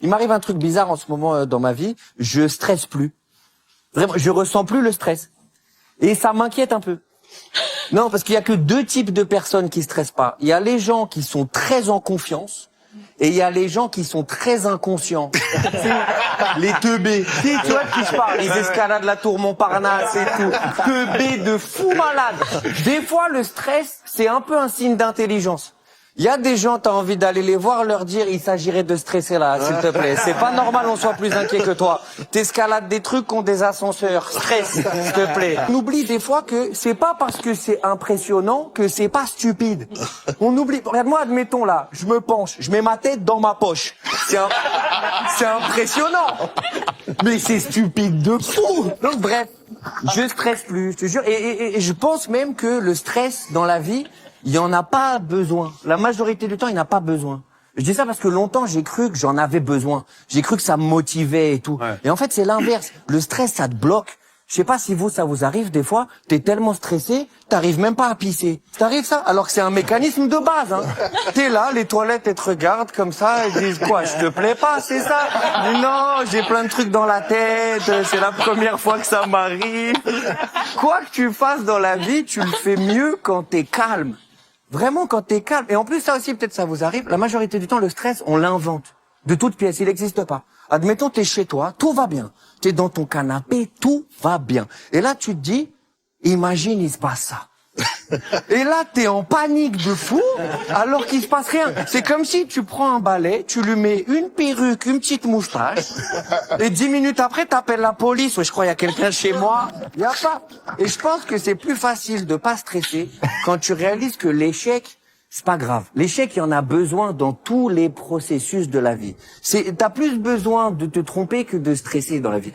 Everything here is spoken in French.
Il m'arrive un truc bizarre en ce moment dans ma vie. Je stresse plus. Vraiment, je ressens plus le stress. Et ça m'inquiète un peu. Non, parce qu'il y a que deux types de personnes qui stressent pas. Il y a les gens qui sont très en confiance et il y a les gens qui sont très inconscients. Les teubés. Tu vois de qui je parle. Ils escaladent la tour Montparnasse et tout. Teubés de fous malades. Des fois, le stress, c'est un peu un signe d'intelligence. Il y a des gens, t'as envie d'aller les voir, leur dire, il s'agirait de stresser là, s'il te plaît. C'est pas normal, on soit plus inquiet que toi. T'escalades des trucs qui ont des ascenseurs. Stress, s'il te plaît. On oublie des fois que c'est pas parce que c'est impressionnant que c'est pas stupide. On oublie. Regarde-moi, admettons là, je me penche, je mets ma tête dans ma poche. C'est impressionnant. Mais c'est stupide de fou. Donc bref, je stresse plus, je te jure. Et je pense même que le stress dans la vie, il y en a pas besoin. La majorité du temps, il n'y en a pas besoin. Je dis ça parce que longtemps, j'ai cru que j'en avais besoin. J'ai cru que ça me motivait et tout. Ouais. Et en fait, c'est l'inverse. Le stress, ça te bloque. Je sais pas si ça vous arrive des fois, t'es tellement stressé, t'arrives même pas à pisser. T'arrives ça? Alors que c'est un mécanisme de base, hein. T'es là, les toilettes, elles te regardent comme ça, elles disent quoi? Je te plais pas, c'est ça? Non, j'ai plein de trucs dans la tête, c'est la première fois que ça m'arrive. Quoi que tu fasses dans la vie, tu le fais mieux quand t'es calme. Vraiment, quand t'es calme. Et en plus, ça aussi, peut-être ça vous arrive, la majorité du temps, le stress, on l'invente. De toute pièce, il n'existe pas. Admettons, t'es chez toi, tout va bien. T'es dans ton canapé, tout va bien. Et là, tu te dis, imagine, il se passe ça. Et là, t'es en panique de fou, alors qu'il se passe rien. C'est comme si tu prends un balai, tu lui mets une perruque, une petite moustache, et 10 minutes après, t'appelles la police. Ouais, je crois, il y a quelqu'un chez moi. Il y a pas. Et je pense que c'est plus facile de pas stresser quand tu réalises que l'échec, c'est pas grave. L'échec, il y en a besoin dans tous les processus de la vie. T'as plus besoin de te tromper que de stresser dans la vie.